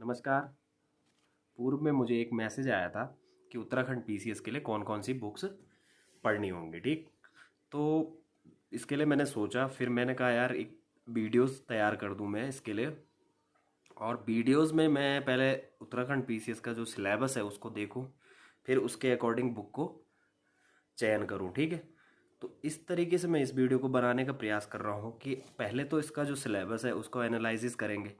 नमस्कार। पूर्व में मुझे एक मैसेज आया था कि उत्तराखंड पीसीएस के लिए कौन कौन सी बुक्स पढ़नी होंगी। ठीक, तो इसके लिए मैंने सोचा, फिर मैंने कहा यार एक वीडियोस तैयार कर दूं मैं इसके लिए। और वीडियोस में मैं पहले उत्तराखंड पीसीएस का जो सिलेबस है उसको देखूं, फिर उसके अकॉर्डिंग बुक को चयन करूं। ठीक है, तो इस तरीके से मैं इस वीडियो को बनाने का प्रयास कर रहा हूँ कि पहले तो इसका जो सिलेबस है उसको एनालिसिस करेंगे,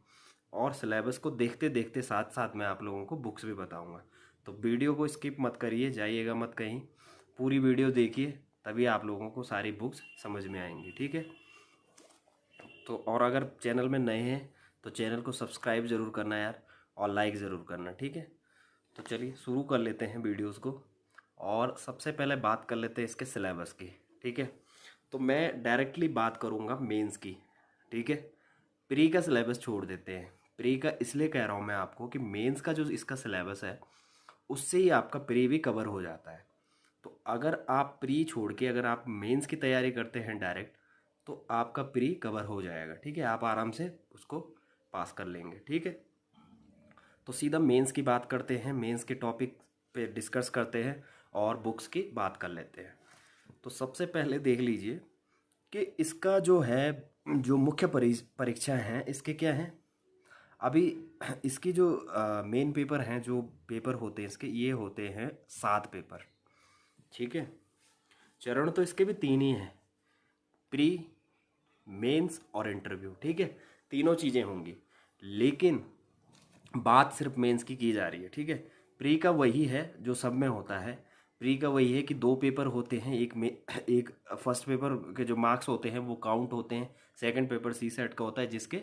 और सिलेबस को देखते देखते साथ साथ मैं आप लोगों को बुक्स भी बताऊंगा। तो वीडियो को स्किप मत करिए, जाइएगा मत कहीं, पूरी वीडियो देखिए, तभी आप लोगों को सारी बुक्स समझ में आएंगी। ठीक है, तो और अगर चैनल में नए हैं तो चैनल को सब्सक्राइब ज़रूर करना यार, और लाइक ज़रूर करना। ठीक है, तो चलिए शुरू कर लेते हैं वीडियोस को, और सबसे पहले बात कर लेते हैं इसके सिलेबस की। ठीक है, तो मैं डायरेक्टली बात करूँगा मेंस की। ठीक है, प्री का सिलेबस छोड़ देते हैं। प्री का इसलिए कह रहा हूँ मैं आपको कि मेंस का जो इसका सिलेबस है उससे ही आपका प्री भी कवर हो जाता है। तो अगर आप प्री छोड़ के अगर आप मेंस की तैयारी करते हैं डायरेक्ट, तो आपका प्री कवर हो जाएगा। ठीक है, आप आराम से उसको पास कर लेंगे। ठीक है, तो सीधा मेंस की बात करते हैं, मेंस के टॉपिक पे डिस्कस करते हैं और बुक्स की बात कर लेते हैं। तो सबसे पहले देख लीजिए कि इसका जो है, जो मुख्य परीक्षा हैं इसके क्या हैं अभी। इसकी जो मेन पेपर हैं, जो पेपर होते हैं इसके, ये होते हैं 7 पेपर। ठीक है, चरण तो इसके भी 3 ही हैं, प्री, मेंस और इंटरव्यू। ठीक है, तीनों चीज़ें होंगी, लेकिन बात सिर्फ मेंस की जा रही है। ठीक है, प्री का वही है जो सब में होता है। प्री का वही है कि 2 पेपर होते हैं, एक में एक फर्स्ट पेपर के जो मार्क्स होते हैं वो काउंट होते हैं, सेकंड पेपर सी सेट का होता है जिसके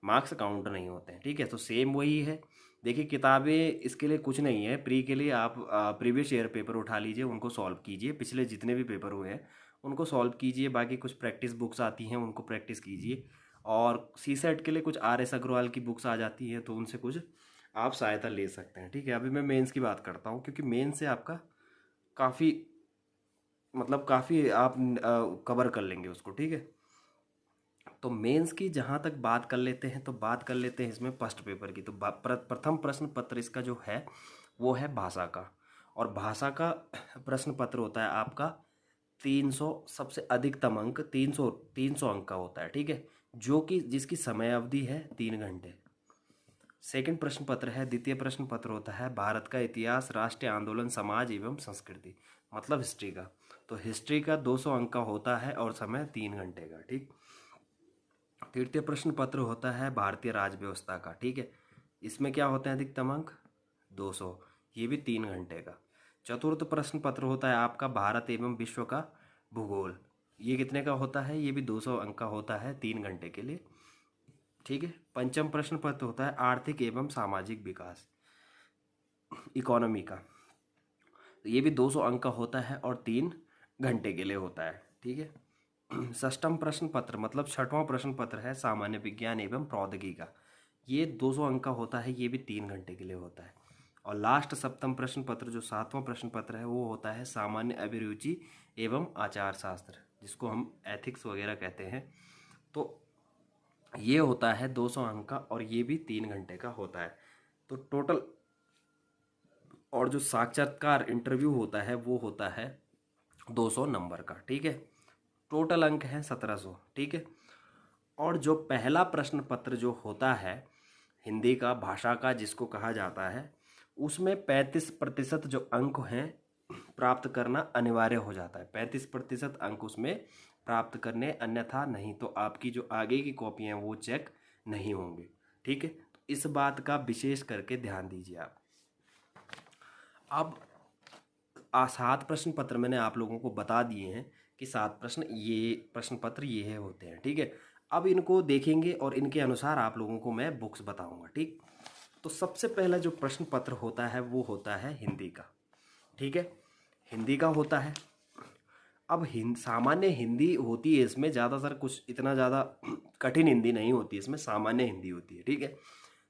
मार्क्स काउंट नहीं होते हैं। ठीक है, तो सेम वही है। देखिए, किताबें इसके लिए कुछ नहीं है। प्री के लिए आप प्रीवियस ईयर पेपर उठा लीजिए, उनको सॉल्व कीजिए, पिछले जितने भी पेपर हुए हैं उनको सॉल्व कीजिए, बाकी कुछ प्रैक्टिस बुक्स आती हैं उनको प्रैक्टिस कीजिए, और सी सेट के लिए कुछ आर एस अग्रवाल की बुक्स आ जाती हैं तो उनसे कुछ आप सहायता ले सकते हैं। ठीक है, अभी मैं मेंस की बात करता हूँ, क्योंकि मेंस से आपका काफ़ी, मतलब काफ़ी आप कवर कर लेंगे उसको। ठीक है, तो मेंस की जहाँ तक बात कर लेते हैं, तो बात कर लेते हैं इसमें फर्स्ट पेपर की। तो प्रथम प्रश्न पत्र इसका जो है वो है भाषा का, और भाषा का प्रश्न पत्र होता है आपका 300, सबसे अधिकतम अंक 300 अंक का होता है। ठीक है, जो कि जिसकी समय अवधि है 3 घंटे। सेकंड प्रश्न पत्र है, द्वितीय प्रश्न पत्र होता है भारत का इतिहास, राष्ट्रीय आंदोलन, समाज एवं संस्कृति, मतलब हिस्ट्री का। तो हिस्ट्री का 200 अंक का होता है और समय 3 घंटे का। ठीक, तृतीय प्रश्न पत्र होता है भारतीय राज्य व्यवस्था का। ठीक है, इसमें क्या होते हैं अधिकतम अंक 200, ये भी 3 घंटे का। चतुर्थ प्रश्न पत्र होता है आपका भारत एवं विश्व का भूगोल, ये कितने का होता है, ये भी 200 अंक का होता है 3 घंटे के लिए। ठीक है, पंचम प्रश्न पत्र होता है आर्थिक एवं सामाजिक विकास, इकोनॉमी का, तो ये भी 200 अंक का होता है और 3 घंटे के लिए होता है। ठीक है, षष्ठम प्रश्न पत्र मतलब छठवां प्रश्न पत्र है सामान्य विज्ञान एवं प्रौद्योगिकी का, ये 200 अंक का होता है, ये भी 3 घंटे के लिए होता है। और लास्ट सप्तम प्रश्न पत्र जो 7वां प्रश्न पत्र है वो होता है सामान्य अभिरुचि एवं आचार शास्त्र, जिसको हम एथिक्स वगैरह कहते हैं। तो ये होता है 200 अंक का, और ये भी 3 घंटे का होता है। तो टोटल, और जो साक्षात्कार इंटरव्यू होता है वो होता है 200 नंबर का। ठीक है, टोटल अंक है 1700। ठीक है, और जो पहला प्रश्न पत्र जो होता है हिंदी का, भाषा का जिसको कहा जाता है, उसमें 35% जो अंक हैं प्राप्त करना अनिवार्य हो जाता है। 35% अंक उसमें प्राप्त करने, अन्यथा नहीं तो आपकी जो आगे की कॉपियाँ हैं वो चेक नहीं होंगे। ठीक है, तो इस बात का विशेष करके ध्यान दीजिए आप। अब 7 प्रश्न पत्र मैंने आप लोगों को बता दिए हैं कि 7 प्रश्न, ये प्रश्न पत्र ये होते हैं। ठीक है, अब इनको देखेंगे और इनके अनुसार आप लोगों को मैं बुक्स बताऊंगा। ठीक, तो सबसे पहला जो प्रश्न पत्र होता है वो होता है हिंदी का। ठीक है, हिंदी का होता है। अब सामान्य हिंदी होती है इसमें, ज़्यादातर कुछ इतना ज़्यादा कठिन हिंदी नहीं होती इसमें, सामान्य हिंदी होती है। ठीक है,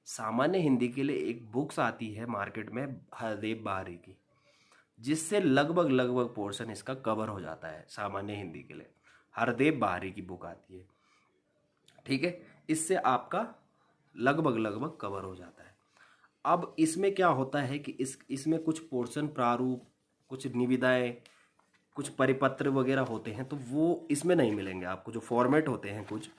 सामान्य हिंदी के लिए एक बुक्स आती है मार्केट में हरदेव बाहरी की, जिससे लगभग लगभग पोर्शन इसका कवर हो जाता है। सामान्य हिंदी के लिए हरदेव बाहरी की बुक आती है। ठीक है, इससे आपका लगभग लगभग कवर हो जाता है। अब इसमें क्या होता है कि इसमें कुछ पोर्शन प्रारूप, कुछ निविदाएं, कुछ परिपत्र वगैरह होते हैं, तो वो इसमें नहीं मिलेंगे आपको। जो फॉर्मेट होते हैं कुछ,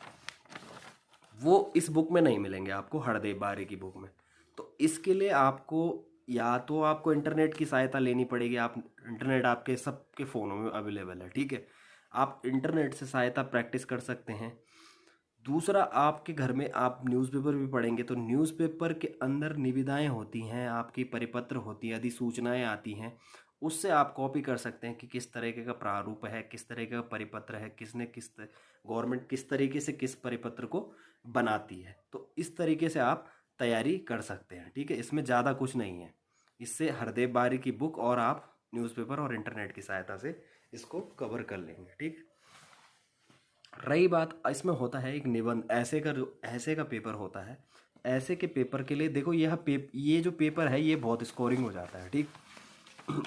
वो इस बुक में नहीं मिलेंगे आपको, हरदेव बारी की बुक में। तो इसके लिए आपको या तो आपको इंटरनेट की सहायता लेनी पड़ेगी। आप इंटरनेट आपके सबके फ़ोनों में अवेलेबल है, ठीक है। आप इंटरनेट से सहायता प्रैक्टिस कर सकते हैं। दूसरा, आपके घर में आप न्यूज़पेपर भी पढ़ेंगे, तो न्यूज़पेपर के अंदर निविदाएं होती हैं, आपकी परिपत्र होती हैं, अधिसूचनाएं आती हैं, उससे आप कॉपी कर सकते हैं कि किस तरीके का प्रारूप है, किस तरीके का परिपत्र है, गवर्नमेंट किस तरीके से किस परिपत्र को बनाती है। तो इस तरीके से आप तैयारी कर सकते हैं, ठीक है। इसमें ज़्यादा कुछ नहीं है। इससे हरदेव बारी की बुक और आप न्यूज़पेपर और इंटरनेट की सहायता से इसको कवर कर लेंगे, ठीक। रही बात, इसमें होता है एक निबंध, ऐसे का पेपर होता है। ऐसे के पेपर के लिए देखो, ये जो पेपर है ये बहुत स्कोरिंग हो जाता है, ठीक।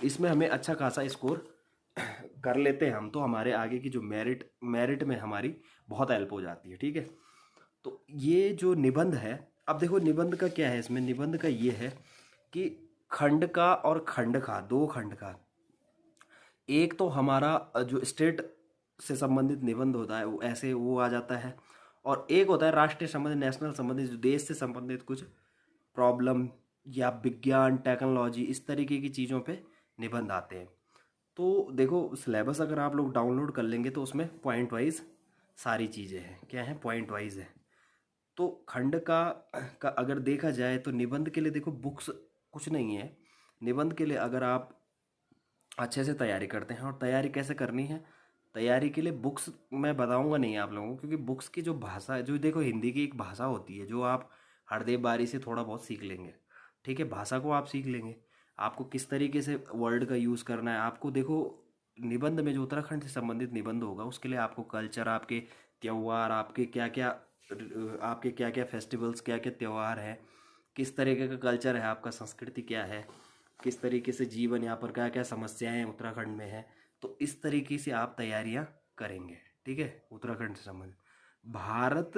इसमें हमें अच्छा खासा स्कोर कर लेते हैं हम, तो हमारे आगे की जो मेरिट में हमारी बहुत हेल्प हो जाती है, ठीक है। तो ये जो निबंध है, अब देखो निबंध का क्या है, इसमें निबंध का ये है कि खंड का और खंड का, दो खंड का, एक तो हमारा जो स्टेट से संबंधित निबंध होता है वो ऐसे वो आ जाता है, और एक होता है राष्ट्रीय संबंधित, नेशनल संबंधित, जो देश से संबंधित कुछ प्रॉब्लम या विज्ञान टेक्नोलॉजी इस तरीके की चीज़ों पे निबंध आते हैं। तो देखो सिलेबस अगर आप लोग डाउनलोड कर लेंगे तो उसमें पॉइंट वाइज सारी चीज़ें हैं, क्या है, पॉइंट वाइज है। तो खंड का अगर देखा जाए तो निबंध के लिए देखो बुक्स कुछ नहीं है। निबंध के लिए अगर आप अच्छे से तैयारी करते हैं, और तैयारी कैसे करनी है, तैयारी के लिए बुक्स मैं बताऊंगा नहीं आप लोगों को, क्योंकि बुक्स की जो भाषा है, जो देखो हिंदी की एक भाषा होती है जो आप हरदेव बारी से थोड़ा बहुत सीख लेंगे, ठीक है। भाषा को आप सीख लेंगे, आपको किस तरीके से वर्ड का यूज़ करना है। आपको देखो निबंध में जो उत्तराखंड से संबंधित निबंध होगा उसके लिए आपको कल्चर, आपके त्यौहार, आपके क्या क्या फेस्टिवल्स, क्या क्या त्यौहार हैं, किस तरीके का कल्चर है, आपका संस्कृति क्या है, किस तरीके से जीवन यहाँ पर क्या क्या समस्याएं उत्तराखंड में है, तो इस तरीके से आप तैयारियां करेंगे, ठीक है। उत्तराखंड से संबंधित भारत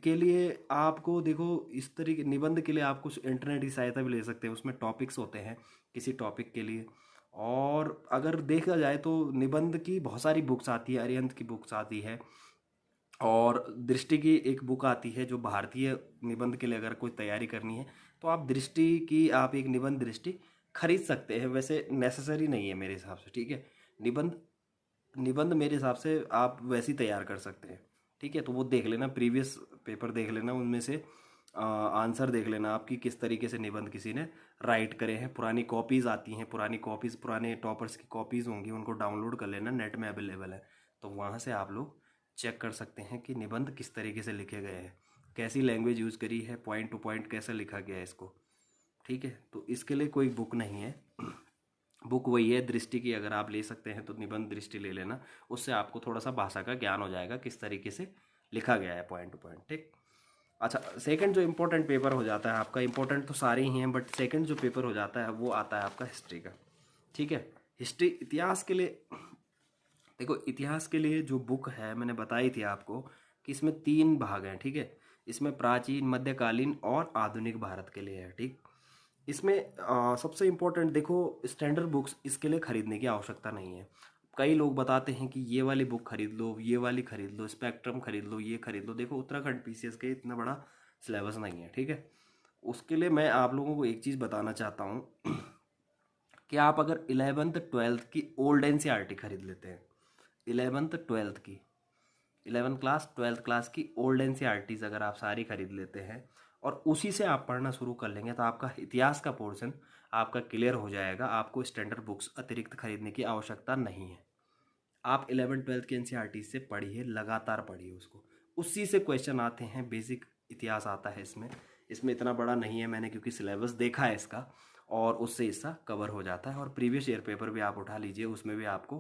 के लिए आपको देखो इस तरीके निबंध के लिए आप कुछ इंटरनेट की सहायता भी ले सकते हैं। उसमें टॉपिक्स होते हैं किसी टॉपिक के लिए, और अगर देखा जाए तो निबंध की बहुत सारी बुक्स आती है, अरिहंत की बुक्स आती है, और दृष्टि की एक बुक आती है जो भारतीय निबंध के लिए अगर कोई तैयारी करनी है तो आप दृष्टि की, आप एक निबंध दृष्टि खरीद सकते हैं। वैसे नेसेसरी नहीं है मेरे हिसाब से, ठीक है। निबंध निबंध मेरे हिसाब से आप वैसे ही तैयार कर सकते हैं, ठीक है। तो वो देख लेना, प्रीवियस पेपर देख लेना, उनमें से आंसर देख लेना आपकी किस तरीके से निबंध किसी ने राइट करे हैं। पुरानी कॉपीज़ आती हैं, पुरानी कॉपीज़, पुराने टॉपर्स की कॉपीज़ होंगी, उनको डाउनलोड कर लेना, नेट में अवेलेबल है। तो वहाँ से आप लोग चेक कर सकते हैं कि निबंध किस तरीके से लिखे गए हैं, कैसी लैंग्वेज यूज़ करी है, पॉइंट टू पॉइंट कैसे लिखा गया है इसको, ठीक है। तो इसके लिए कोई बुक नहीं है। बुक वही है दृष्टि की, अगर आप ले सकते हैं तो निबंध दृष्टि ले लेना, उससे आपको थोड़ा सा भाषा का ज्ञान हो जाएगा, किस तरीके से लिखा गया है पॉइंट टू पॉइंट, ठीक। अच्छा, सेकंड जो इम्पोर्टेंट पेपर हो जाता है आपका, इम्पोर्टेंट तो सारे ही हैं, बट सेकंड जो पेपर हो जाता है वो आता है आपका हिस्ट्री का, ठीक है। हिस्ट्री, इतिहास के लिए देखो, इतिहास के लिए जो बुक है मैंने बताई थी आपको कि इसमें तीन भाग हैं, ठीक है। इसमें प्राचीन, मध्यकालीन और आधुनिक भारत के लिए है, ठीक। इसमें सबसे इम्पोर्टेंट देखो, स्टैंडर्ड बुक्स इसके लिए खरीदने की आवश्यकता नहीं है। कई लोग बताते हैं कि ये वाली बुक खरीद लो, ये वाली खरीद लो, स्पेक्ट्रम खरीद लो, ये खरीद लो। देखो उत्तराखंड पीसीएस के इतना बड़ा सिलेबस नहीं है, ठीक है। उसके लिए मैं आप लोगों को एक चीज़ बताना चाहता हूँ कि आप अगर 11th 12th की ओल्ड एनसीईआरटी खरीद लेते हैं, 11th 12th की, 11th क्लास 12th क्लास की ओल्ड एनसीईआरटीज अगर आप सारी खरीद लेते हैं और उसी से आप पढ़ना शुरू कर लेंगे, तो आपका इतिहास का पोर्शन आपका क्लियर हो जाएगा। आपको स्टैंडर्ड बुक्स अतिरिक्त खरीदने की आवश्यकता नहीं है। आप 11th 12th की एनसीईआरटी से पढ़िए, लगातार पढ़िए उसको, उसी से क्वेश्चन आते हैं। बेसिक इतिहास आता है इसमें, इसमें इतना बड़ा नहीं है मैंने क्योंकि सिलेबस देखा है इसका, और उससे हिस्सा कवर हो जाता है। और प्रीवियस ईयर पेपर भी आप उठा लीजिए, उसमें भी आपको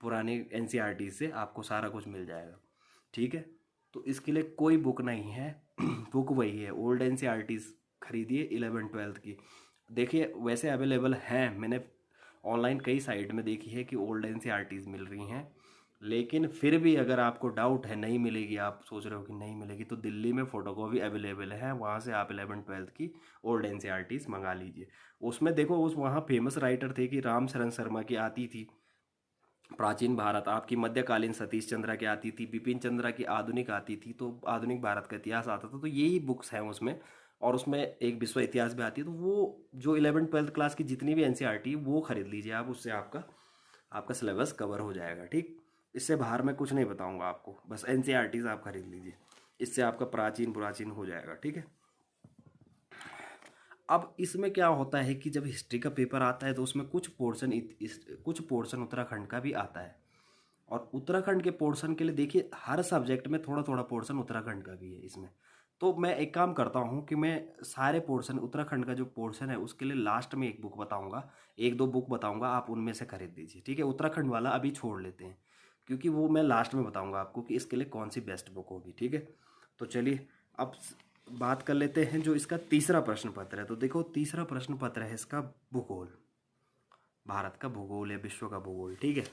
पुराने एनसीईआरटी से आपको सारा कुछ मिल जाएगा, ठीक है। तो इसके लिए कोई बुक नहीं है। बुक वही है, ओल्ड एनसीईआरटीज खरीदिए 11th 12th की। देखिए वैसे अवेलेबल हैं, मैंने ऑनलाइन कई साइट में देखी है कि ओल्ड एनसीईआरटीज मिल रही हैं, लेकिन फिर भी अगर आपको डाउट है नहीं मिलेगी, आप सोच रहे हो कि नहीं मिलेगी, तो दिल्ली में फ़ोटोकॉपी अवेलेबल है, वहाँ से आप 11th 12th की ओल्ड एनसीईआरटीज़ मंगा लीजिए। उसमें देखो उस वहाँ फेमस राइटर थे कि राम शरण शर्मा की आती थी प्राचीन भारत, आपकी मध्यकालीन सतीश चंद्रा की आती थी, बिपिन चंद्रा की आधुनिक आती थी, तो आधुनिक भारत का इतिहास आता था, तो यही बुक्स हैं उसमें। और उसमें एक विश्व इतिहास भी आती है, तो वो जो 11th 12th क्लास की जितनी भी एनसीईआरटी वो खरीद लीजिए आप, उससे आपका आपका सिलेबस कवर हो जाएगा। ठीक, इससे बाहर मैं कुछ नहीं बताऊंगा आपको, बस एनसीईआरटीज आप खरीद लीजिए, इससे आपका प्राचीन प्राचीन हो जाएगा। ठीक है। अब इसमें क्या होता है कि जब हिस्ट्री का पेपर आता है तो उसमें कुछ पोर्शन उत्तराखंड का भी आता है। और उत्तराखंड के पोर्शन के लिए देखिए हर सब्जेक्ट में थोड़ा थोड़ा पोर्शन उत्तराखंड का भी है इसमें। तो मैं एक काम करता हूँ कि मैं सारे पोर्शन उत्तराखंड का जो पोर्शन है उसके लिए लास्ट में एक बुक बताऊँगा, एक दो बुक बताऊँगा, आप उनमें से खरीद लीजिए। ठीक है, उत्तराखंड वाला अभी छोड़ लेते हैं, क्योंकि वो मैं लास्ट में बताऊँगा आपको कि इसके लिए कौन सी बेस्ट बुक होगी। ठीक है, तो चलिए अब बात कर लेते हैं जो इसका तीसरा प्रश्न पत्र है। तो देखो तीसरा प्रश्न पत्र है इसका भूगोल, भारत का भूगोल या विश्व का भूगोल। ठीक है,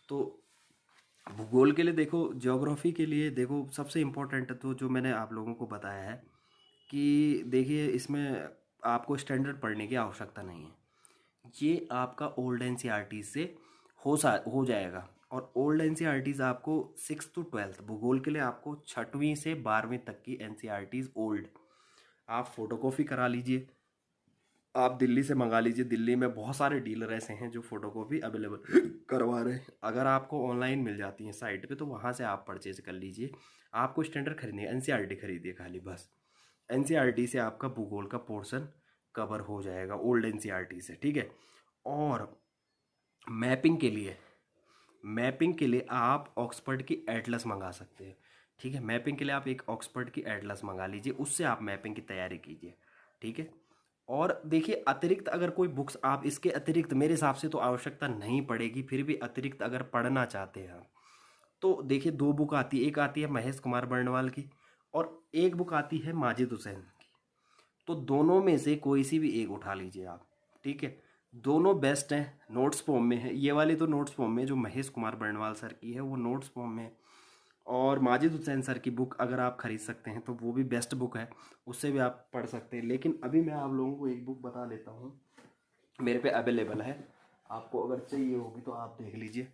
तो भूगोल के लिए देखो, ज्योग्राफी के लिए देखो, सबसे इम्पोर्टेंट तो जो मैंने आप लोगों को बताया है कि देखिए इसमें आपको स्टैंडर्ड पढ़ने की आवश्यकता नहीं है, ये आपका ओल्ड एनसीईआरटी से हो जाएगा। और ओल्ड एनसीईआरटीज़ आपको 6th to 12th भूगोल के लिए आपको 6वीं से 12वीं तक की एनसीईआरटीज़ ओल्ड आप फोटोकॉपी करा लीजिए, आप दिल्ली से मंगा लीजिए। दिल्ली में बहुत सारे डीलर ऐसे हैं जो फोटोकॉपी अवेलेबल करवा रहे हैं, अगर आपको ऑनलाइन मिल जाती है साइट पे तो वहाँ से आप परचेज कर लीजिए। आपको स्टैंडर्ड खरीदनी है, एनसीईआरटी खरीदिए खाली बस, एनसीईआरटी से आपका भूगोल का पोर्शन कवर हो जाएगा ओल्ड एनसीईआरटी से। ठीक है, और मैपिंग के लिए आप ऑक्सफर्ड की एटलस मंगा सकते हैं। ठीक है, मैपिंग के लिए आप एक ऑक्सफर्ड की एटलस मंगा लीजिए, उससे आप मैपिंग की तैयारी कीजिए। ठीक है, और देखिए अतिरिक्त अगर कोई बुक्स आप इसके अतिरिक्त, मेरे हिसाब से तो आवश्यकता नहीं पड़ेगी, फिर भी अतिरिक्त अगर पढ़ना चाहते हैं आप तो देखिए दो बुक आती है, एक आती है महेश कुमार बर्णवाल की और एक बुक आती है माजिद हुसैन की। तो दोनों में से कोई सी भी एक उठा लीजिए आप। ठीक है, दोनों बेस्ट हैं, नोट्स फॉर्म में है, ये वाली तो नोट्स फॉर्म में, जो महेश कुमार बर्णवाल सर की है वो नोट्स फॉर्म में है। और माजिद हुसैन सर की बुक अगर आप खरीद सकते हैं तो वो भी बेस्ट बुक है, उससे भी आप पढ़ सकते हैं। लेकिन अभी मैं आप लोगों को एक बुक बता देता हूँ, मेरे पे अवेलेबल है, आपको अगर चाहिए होगी तो आप देख लीजिए।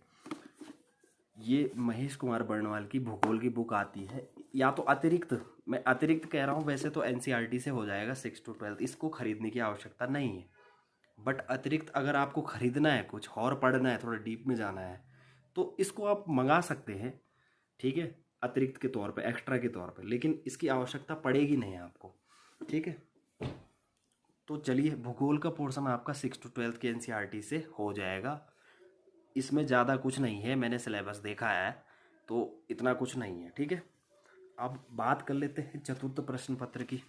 ये महेश कुमार बर्णवाल की भूगोल की बुक आती है, या तो अतिरिक्त, मैं अतिरिक्त कह रहा हूँ, वैसे तो एनसीईआरटी से हो जाएगा 6 to 12, इसको खरीदने की आवश्यकता नहीं है। बट अतिरिक्त अगर आपको खरीदना है, कुछ और पढ़ना है, थोड़ा डीप में जाना है, तो इसको आप मंगा सकते हैं। ठीक है, अतिरिक्त के तौर पे, एक्स्ट्रा के तौर पे, लेकिन इसकी आवश्यकता पड़ेगी नहीं आपको। ठीक है, तो चलिए भूगोल का पोर्शन आपका 6 to 12 के एनसीईआरटी से हो जाएगा, इसमें ज़्यादा कुछ नहीं है, मैंने सिलेबस देखा है तो इतना कुछ नहीं है। ठीक है, अब बात कर लेते हैं चतुर्थ प्रश्न पत्र की।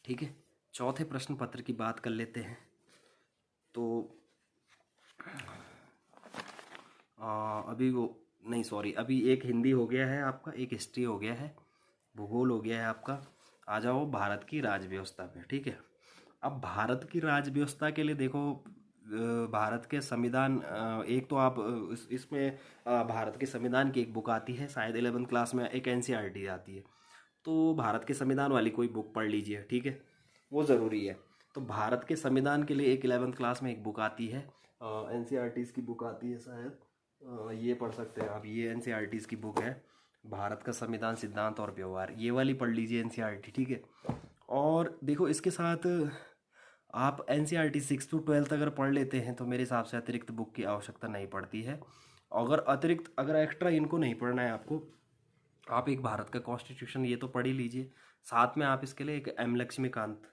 ठीक है, चौथे प्रश्न पत्र की बात कर लेते हैं। तो अभी वो नहीं, सॉरी, अभी एक हिंदी हो गया है आपका, एक हिस्ट्री हो गया है, भूगोल हो गया है आपका। आ जाओ भारत की राज व्यवस्था पे। ठीक है, अब भारत की राज व्यवस्था के लिए देखो, भारत के संविधान, एक तो आप इसमें भारत के संविधान की एक बुक आती है, शायद 11th क्लास में एक एनसीईआरटी आती है, तो भारत के संविधान वाली कोई बुक पढ़ लीजिए। ठीक है, वो ज़रूरी है। तो भारत के संविधान के लिए एक 11th क्लास में एक बुक आती है, एनसीईआरटीज़ की बुक आती है शायद, ये पढ़ सकते हैं आप, ये एनसीईआरटीज़ की बुक है, भारत का संविधान सिद्धांत और व्यवहार, ये वाली पढ़ लीजिए एनसीईआरटी। ठीक है, और देखो इसके साथ आप एनसीईआरटी 6 to 12 अगर पढ़ लेते हैं तो मेरे हिसाब से अतिरिक्त बुक की आवश्यकता नहीं पड़ती है। अगर एक्स्ट्रा इनको नहीं पढ़ना है आपको, आप एक भारत का कॉन्स्टिट्यूशन ये तो पढ़ ही लीजिए, साथ में आप इसके लिए एक एम लक्ष्मीकांत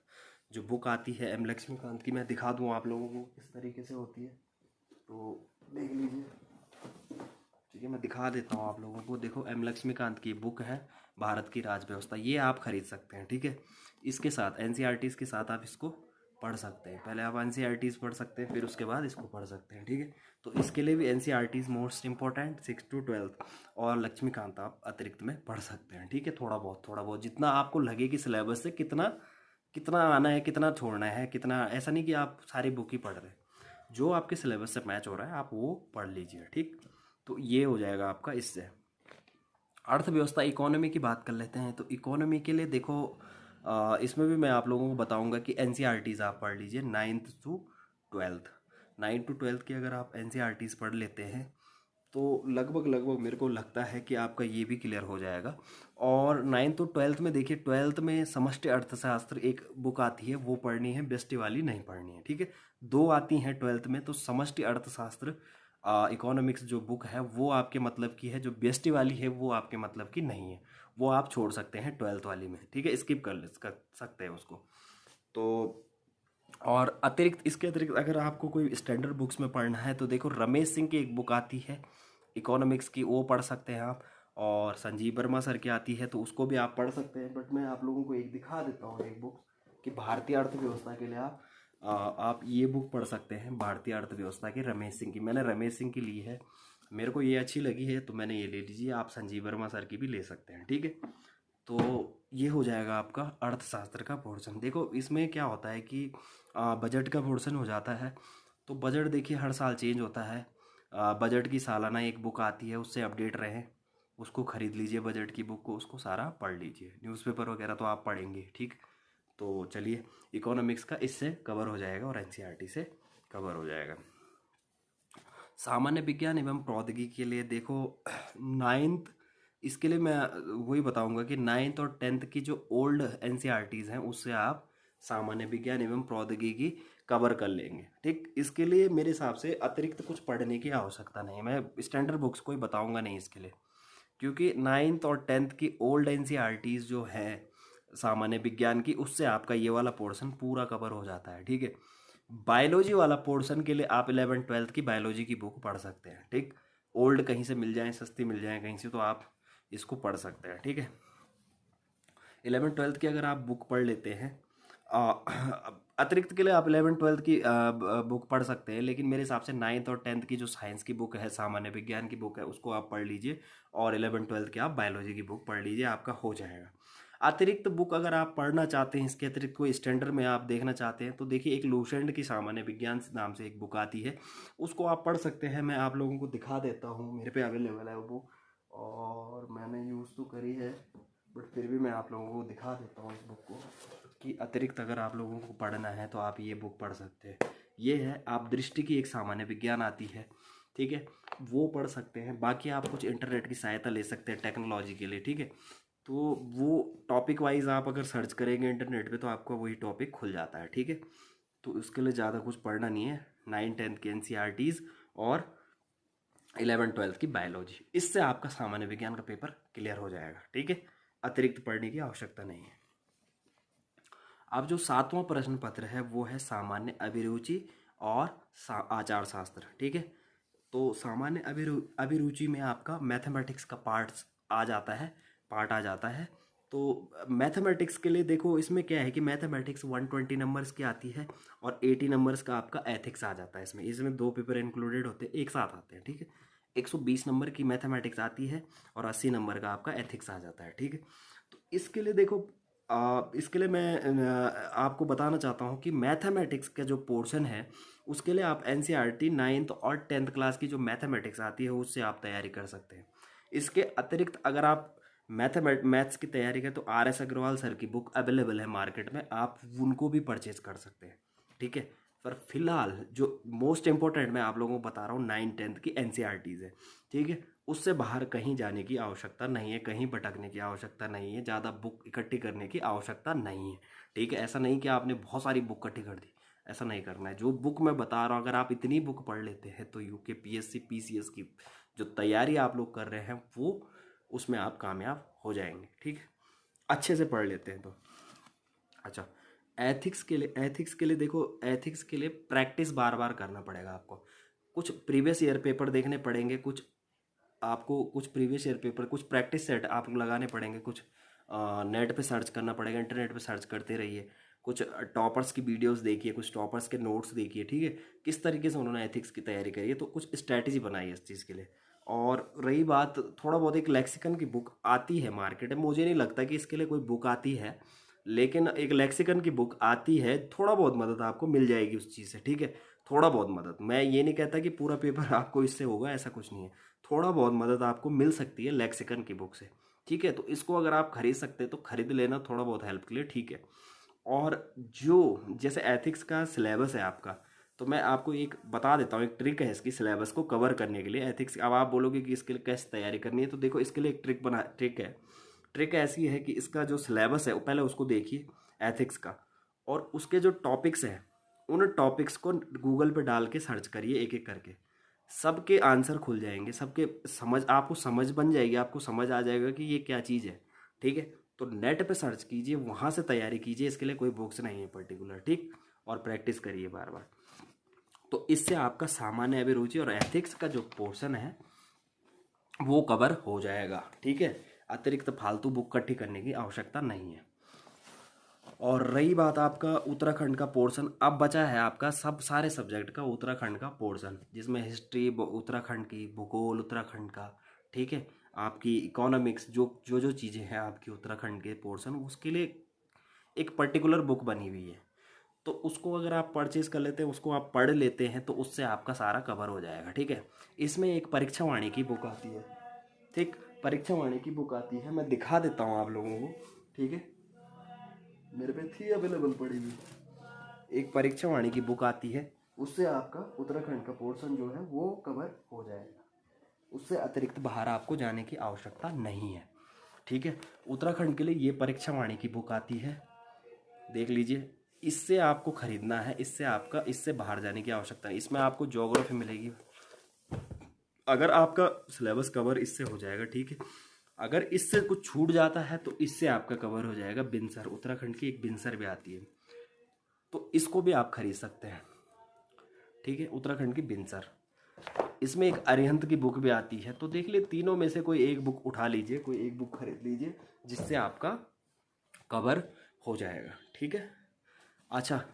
जो बुक आती है, एम लक्ष्मीकांत की, मैं दिखा दूँ आप लोगों को किस तरीके से होती है, तो देख लीजिए। ठीक है, मैं दिखा देता हूँ आप लोगों को, देखो एम लक्ष्मीकांत की बुक है भारत की राज व्यवस्था, ये आप खरीद सकते हैं। ठीक है, इसके साथ एनसीईआरटीज़ के साथ आप इसको पढ़ सकते हैं, पहले आप एनसीईआरटीज़ पढ़ सकते हैं, फिर उसके बाद इसको पढ़ सकते हैं। ठीक है, तो इसके लिए भी एनसीईआरटीज़ मोस्ट इंपॉर्टेंट 6 to 12, और लक्ष्मीकांत आप अतिरिक्त में पढ़ सकते हैं। ठीक है, थोड़ा बहुत जितना आपको लगे कि सिलेबस से कितना कितना आना है, कितना छोड़ना है, कितना, ऐसा नहीं कि आप सारी बुक ही पढ़ रहे हैं, जो आपके सिलेबस से मैच हो रहा है आप वो पढ़ लीजिए। ठीक, तो ये हो जाएगा आपका इससे। अर्थव्यवस्था इकोनॉमी की बात कर लेते हैं। तो इकोनॉमी के लिए देखो इसमें भी मैं आप लोगों को बताऊंगा कि एनसीईआरटीज़ आप पढ़ लीजिए 9th to 12th। 9th to 12th की अगर आप एनसीईआरटीज़ पढ़ लेते हैं तो लगभग लगभग मेरे को लगता है कि आपका ये भी क्लियर हो जाएगा। और 9th to 12th में देखिए, 12th में समष्टि अर्थशास्त्र एक बुक आती है, वो पढ़नी है, व्यष्टि वाली नहीं पढ़नी है, ठीक है। दो आती हैं 12th में, तो समष्टि अर्थशास्त्र इकोनॉमिक्स जो बुक है वो आपके मतलब की है, जो व्यष्टि वाली है वो आपके मतलब की नहीं है, वो आप छोड़ सकते हैं 12th वाली में, ठीक है, स्किप कर सकते हैं उसको। तो और अतिरिक्त, इसके अतिरिक्त अगर आपको कोई स्टैंडर्ड बुक्स में पढ़ना है तो देखो रमेश सिंह की एक बुक आती है इकोनॉमिक्स की, वो पढ़ सकते हैं आप। और संजीव वर्मा सर की आती है तो उसको भी आप पढ़ सकते हैं। बट मैं आप लोगों को एक दिखा देता हूँ एक बुक कि भारतीय अर्थव्यवस्था के लिए आप ये बुक पढ़ सकते हैं, भारतीय अर्थव्यवस्था की, रमेश सिंह की। मैंने रमेश सिंह की ली है, मेरे को ये अच्छी लगी है तो मैंने ये ले लीजिए। आप संजीव वर्मा सर की भी ले सकते हैं, ठीक है। तो ये हो जाएगा आपका अर्थशास्त्र का पोर्शन। देखो इसमें क्या होता है कि बजट का पोर्शन हो जाता है। तो बजट देखिए हर साल चेंज होता है। बजट की सालाना एक बुक आती है, उससे अपडेट रहें, उसको ख़रीद लीजिए, बजट की बुक को, उसको सारा पढ़ लीजिए। न्यूज़पेपर वगैरह तो आप पढ़ेंगे, ठीक। तो चलिए, इकोनॉमिक्स का इससे कवर हो जाएगा और एनसीईआरटी से कवर हो जाएगा। सामान्य विज्ञान एवं प्रौद्योगिकी के लिए देखो 9th, इसके लिए मैं वही बताऊंगा कि 9th और 10th की जो ओल्ड एनसीईआरटीज़ हैं उससे आप सामान्य विज्ञान एवं प्रौद्योगिकी कवर कर लेंगे, ठीक। इसके लिए मेरे हिसाब से अतिरिक्त कुछ पढ़ने की आवश्यकता नहीं, मैं स्टैंडर्ड बुक्स कोई बताऊंगा नहीं इसके लिए, क्योंकि 9th और 10th की ओल्ड एनसीईआरटीज़ जो है सामान्य विज्ञान की, उससे आपका ये वाला पोर्शन पूरा कवर हो जाता है, ठीक है। बायोलॉजी वाला पोर्शन के लिए आप 11th-12th की बायोलॉजी की बुक पढ़ सकते हैं, ठीक। ओल्ड कहीं से मिल जाए, सस्ती मिल जाए कहीं से, तो आप इसको पढ़ सकते हैं, ठीक है। 11th-12th की अगर आप बुक पढ़ लेते हैं, आ, अतिरिक्त के लिए आप 11th-12th की बुक पढ़ सकते हैं, लेकिन मेरे हिसाब से 9th और 10th की जो साइंस की बुक है, सामान्य विज्ञान की बुक है, उसको आप पढ़ लीजिए। और 11th-12th की आप बायोलॉजी की बुक पढ़ लीजिए, आपका हो जाएगा। अतिरिक्त बुक अगर आप पढ़ना चाहते हैं, इसके अतिरिक्त कोई स्टैंडर्ड में आप देखना चाहते हैं, तो देखिए एक लूसेंट की सामान्य विज्ञान नाम से एक बुक आती है, उसको आप पढ़ सकते हैं। मैं आप लोगों को दिखा देता हूँ, मेरे पे अवेलेबल है वो बुक, और मैंने यूज़ तो करी है, बट फिर भी मैं आप लोगों को दिखा देता हूँ इस बुक को, कि अतिरिक्त अगर आप लोगों को पढ़ना है तो आप ये बुक पढ़ सकते हैं। ये है, आप दृष्टि की एक सामान्य विज्ञान आती है, ठीक है, वो पढ़ सकते हैं। बाकी आप कुछ इंटरनेट की सहायता ले सकते हैं टेक्नोलॉजी के लिए, ठीक है। तो वो टॉपिक वाइज आप अगर सर्च करेंगे इंटरनेट पे तो आपको वही टॉपिक खुल जाता है, ठीक है। तो उसके लिए ज़्यादा कुछ पढ़ना नहीं है। 9th-10th की एनसीईआरटीज़ और 11th-12th की बायोलॉजी, इससे आपका सामान्य विज्ञान का पेपर क्लियर हो जाएगा, ठीक है। अतिरिक्त पढ़ने की आवश्यकता नहीं है। अब जो 7वां प्रश्न पत्र है वो है सामान्य अभिरुचि और आचार शास्त्र, ठीक है। तो सामान्य अभिरुचि में आपका मैथमेटिक्स का पार्ट आ जाता है। तो मैथमेटिक्स के लिए देखो इसमें क्या है कि मैथमेटिक्स 120 नंबर्स की आती है और 80 नंबर्स का आपका एथिक्स आ जाता है। इसमें इसमें दो पेपर इंक्लूडेड होते हैं, एक साथ आते हैं, ठीक है। 120 नंबर की मैथमेटिक्स आती है और 80 नंबर का आपका एथिक्स आ जाता है, ठीक है। तो इसके लिए देखो इसके लिए मैं आपको बताना चाहता हूँ कि मैथमेटिक्स का जो पोर्शन है उसके लिए आप एनसीईआरटी 9th और 10th क्लास की जो मैथमेटिक्स आती है उससे आप तैयारी कर सकते हैं। इसके अतिरिक्त अगर आप मैथ्स की तैयारी करें तो RS अग्रवाल सर की बुक अवेलेबल है मार्केट में, आप उनको भी परचेज कर सकते हैं, ठीक है। पर फिलहाल जो मोस्ट इंपॉर्टेंट मैं आप लोगों को बता रहा हूँ 9th-10th की एनसीईआरटीज़ है, ठीक है। उससे बाहर कहीं जाने की आवश्यकता नहीं है, कहीं भटकने की आवश्यकता नहीं है, ज़्यादा बुक इकट्ठी करने की आवश्यकता नहीं है, ठीक है। ऐसा नहीं कि आपने बहुत सारी बुक इकट्ठी कर दी, ऐसा नहीं करना है। जो बुक मैं बता रहा हूँ अगर आप इतनी बुक पढ़ लेते हैं तो यूके PSC PCS की जो तैयारी आप लोग कर रहे हैं वो उसमें आप कामयाब हो जाएंगे, ठीक है, अच्छे से पढ़ लेते हैं तो। अच्छा, एथिक्स के लिए देखो, एथिक्स के लिए प्रैक्टिस बार बार करना पड़ेगा आपको। कुछ प्रीवियस ईयर पेपर देखने पड़ेंगे, कुछ प्रीवियस ईयर पेपर, कुछ प्रैक्टिस सेट आपको लगाने पड़ेंगे, कुछ नेट पे सर्च करना पड़ेगा, इंटरनेट पे सर्च करते रहिए, कुछ टॉपर्स की वीडियोस देखिए, कुछ टॉपर्स के नोट्स देखिए, ठीक है, किस तरीके से उन्होंने एथिक्स की तैयारी करी है, तो कुछ स्ट्रैटेजी बनाई है इस चीज़ के लिए। और रही बात, थोड़ा बहुत एक लेक्सिकन की बुक आती है मार्केट में, मुझे नहीं लगता कि इसके लिए कोई बुक आती है, लेकिन एक लेक्सिकन की बुक आती है, थोड़ा बहुत मदद आपको मिल जाएगी उस चीज़ से, ठीक है। थोड़ा बहुत मदद, मैं ये नहीं कहता कि पूरा पेपर आपको इससे होगा, ऐसा कुछ नहीं है, थोड़ा बहुत मदद आपको मिल सकती है लेक्सिकन की बुक से, ठीक है। तो इसको अगर आप खरीद सकते हैं तो खरीद लेना, थोड़ा बहुत हेल्प के लिए, ठीक है। और जो जैसे एथिक्स का सिलेबस है आपका, तो मैं आपको एक बता देता हूँ, एक ट्रिक है इसकी सिलेबस को कवर करने के लिए। एथिक्स, अब आप बोलोगे कि इसके लिए कैसे तैयारी करनी है, तो देखो इसके लिए एक ट्रिक है। ट्रिक ऐसी है कि इसका जो सिलेबस है वो पहले उसको देखिए एथिक्स का, और उसके जो टॉपिक्स हैं उन टॉपिक्स को गूगल पे डाल के सर्च करिए एक एक करके, सबके आंसर खुल जाएंगे, सबके समझ, आपको समझ बन जाएगी, आपको समझ आ जाएगा कि ये क्या चीज़ है, ठीक है। तो नेट पे सर्च कीजिए, वहाँ से तैयारी कीजिए, इसके लिए कोई बुक्स नहीं है पर्टिकुलर, ठीक। और प्रैक्टिस करिए बार बार, तो इससे आपका सामान्य अभिरुचि और एथिक्स का जो पोर्शन है वो कवर हो जाएगा, ठीक है। अतिरिक्त फालतू बुक इकट्ठी करने की आवश्यकता नहीं है। और रही बात आपका उत्तराखंड का पोर्शन, अब बचा है आपका सब सारे सब्जेक्ट का उत्तराखंड का पोर्शन, जिसमें हिस्ट्री उत्तराखंड की, भूगोल उत्तराखंड का, ठीक है, आपकी इकोनॉमिक्स, जो चीज़ें हैं आपकी उत्तराखंड के पोर्शन, उसके लिए एक पर्टिकुलर बुक बनी हुई है। तो उसको अगर आप परचेज़ कर लेते हैं, उसको आप पढ़ लेते हैं, तो उससे आपका सारा कवर हो जाएगा, ठीक है। इसमें एक परीक्षा वाणी की बुक आती है, ठीक, परीक्षा वाणी की बुक आती है, मैं दिखा देता हूँ आप लोगों को, ठीक है, मेरे पे थी अवेलेबल पड़ी हुई। एक परीक्षा वाणी की बुक आती है, उससे आपका उत्तराखंड का पोर्शन जो है वो कवर हो जाएगा, उससे अतिरिक्त बाहर आपको जाने की आवश्यकता नहीं है, ठीक है। उत्तराखंड के लिए ये परीक्षा वाणी की बुक आती है, देख लीजिए, इससे आपको खरीदना है, इससे आपका, इससे बाहर जाने की आवश्यकता नहीं। इसमें आपको ज्योग्राफी मिलेगी, अगर आपका सिलेबस कवर इससे हो जाएगा, ठीक है। अगर इससे कुछ छूट जाता है तो इससे आपका कवर हो जाएगा बिनसर, उत्तराखंड की एक बिनसर भी आती है, तो इसको भी आप खरीद सकते हैं, ठीक है, उत्तराखंड की बिनसर। इसमें एक अरिहंत की बुक भी आती है, तो देख लिए तीनों में से कोई एक बुक उठा लीजिए, कोई एक बुक खरीद लीजिए, जिससे आपका कवर हो जाएगा, ठीक है। अच्छा,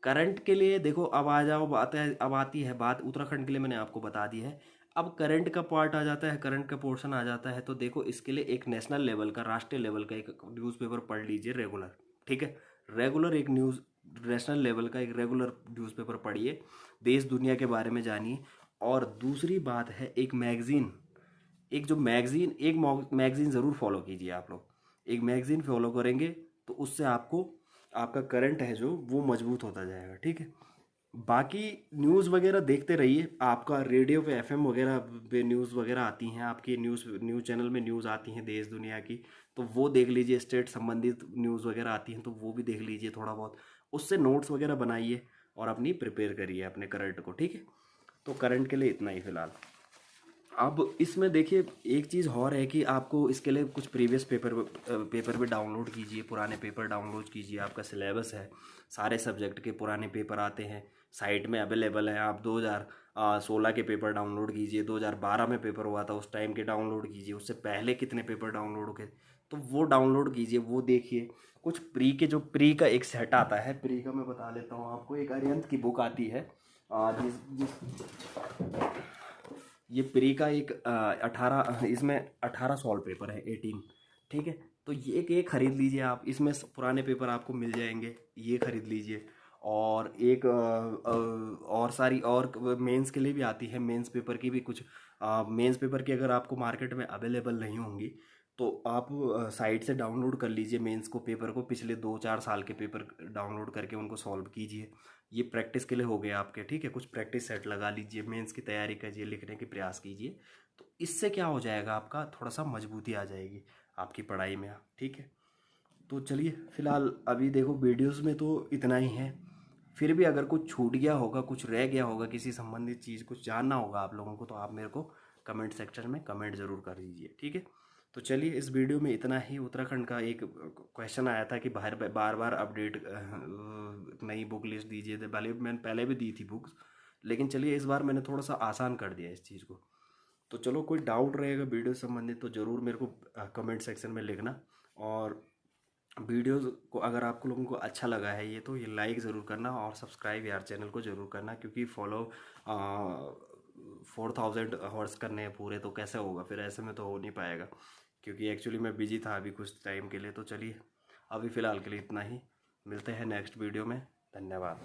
करंट के लिए देखो, अब आ जाओ, बात है, अब आती है बात उत्तराखंड के लिए, मैंने आपको बता दी है। अब करंट का पार्ट आ जाता है, करंट का पोर्शन आ जाता है, तो देखो इसके लिए एक नेशनल लेवल का, राष्ट्रीय लेवल का एक न्यूज़पेपर पढ़ लीजिए रेगुलर, ठीक है। रेगुलर एक न्यूज़, नेशनल लेवल का एक रेगुलर न्यूज़पेपर पढ़िए, देश दुनिया के बारे में जानिए। और दूसरी बात है, एक मैगज़ीन, एक जो मैगज़ीन, एक मैगज़ीन ज़रूर फॉलो कीजिए आप लोग, एक मैगज़ीन फॉलो करेंगे तो उससे आपको, आपका करंट है जो वो मजबूत होता जाएगा, ठीक है। बाकी न्यूज़ वगैरह देखते रहिए, आपका रेडियो पे एफएम वगैरह पे न्यूज़ वगैरह आती हैं, आपकी न्यूज़ चैनल में न्यूज़ आती हैं देश दुनिया की, तो वो देख लीजिए, स्टेट संबंधित न्यूज़ वगैरह आती हैं तो वो भी देख लीजिए थोड़ा बहुत, उससे नोट्स वगैरह बनाइए और अपनी प्रिपेयर करिए अपने करंट को, ठीक है। तो करंट के लिए इतना ही फ़िलहाल। अब इसमें देखिए एक चीज़ और है कि आपको इसके लिए कुछ प्रीवियस पेपर भी डाउनलोड कीजिए, पुराने पेपर डाउनलोड कीजिए, आपका सिलेबस है, सारे सब्जेक्ट के पुराने पेपर आते हैं, साइट में अवेलेबल है। आप 2016 के पेपर डाउनलोड कीजिए, 2012 में पेपर हुआ था उस टाइम के डाउनलोड कीजिए, उससे पहले कितने पेपर डाउनलोड हुए तो वो डाउनलोड कीजिए, वो देखिए। कुछ प्री के, जो प्री का एक सेट आता है, प्री का मैं बता देता हूँ आपको, एक अरिहंत की बुक आती है, जिस जिस ये प्री का एक 18, इसमें 18 सॉल्व पेपर है, 18, ठीक है। तो ये खरीद लीजिए आप, इसमें पुराने पेपर आपको मिल जाएंगे, ये खरीद लीजिए। और एक और सारी और मेंस के लिए भी आती है, मेंस पेपर की भी कुछ, मेंस पेपर की अगर आपको मार्केट में अवेलेबल नहीं होंगी तो आप साइट से डाउनलोड कर लीजिए मेंस को, पेपर को, पिछले 2-4 साल के पेपर डाउनलोड करके उनको सॉल्व कीजिए। ये प्रैक्टिस के लिए हो गए आपके, ठीक है। कुछ प्रैक्टिस सेट लगा लीजिए, मेंस की तैयारी कीजिए, लिखने की प्रयास कीजिए, तो इससे क्या हो जाएगा, आपका थोड़ा सा मजबूती आ जाएगी आपकी पढ़ाई में, ठीक है। तो चलिए फिलहाल अभी देखो वीडियोस में तो इतना ही है, फिर भी अगर कुछ छूट गया होगा, कुछ रह गया होगा, किसी संबंधित चीज़ कुछ जानना होगा आप लोगों को, तो आप मेरे को कमेंट सेक्शन में कमेंट ज़रूर कर दीजिए, ठीक है। तो चलिए इस वीडियो में इतना ही। उत्तराखंड का एक क्वेश्चन आया था कि बार बार अपडेट, नई बुक लिस्ट दीजिए, तो भले मैंने पहले भी दी थी बुक्स, लेकिन चलिए इस बार मैंने थोड़ा सा आसान कर दिया इस चीज़ को। तो चलो, कोई डाउट रहेगा वीडियो संबंधित तो ज़रूर मेरे को कमेंट सेक्शन में लिखना। और वीडियोज़ को अगर आपको लोगों को अच्छा लगा है ये, तो ये लाइक ज़रूर करना और सब्सक्राइब यार चैनल को ज़रूर करना, क्योंकि फॉलो 4000 हॉर्स करने हैं पूरे, तो कैसे होगा फिर, ऐसे में तो हो नहीं पाएगा, क्योंकि एक्चुअली मैं बिजी था अभी कुछ टाइम के लिए। तो चलिए अभी फ़िलहाल के लिए इतना ही, मिलते हैं नेक्स्ट वीडियो में, धन्यवाद।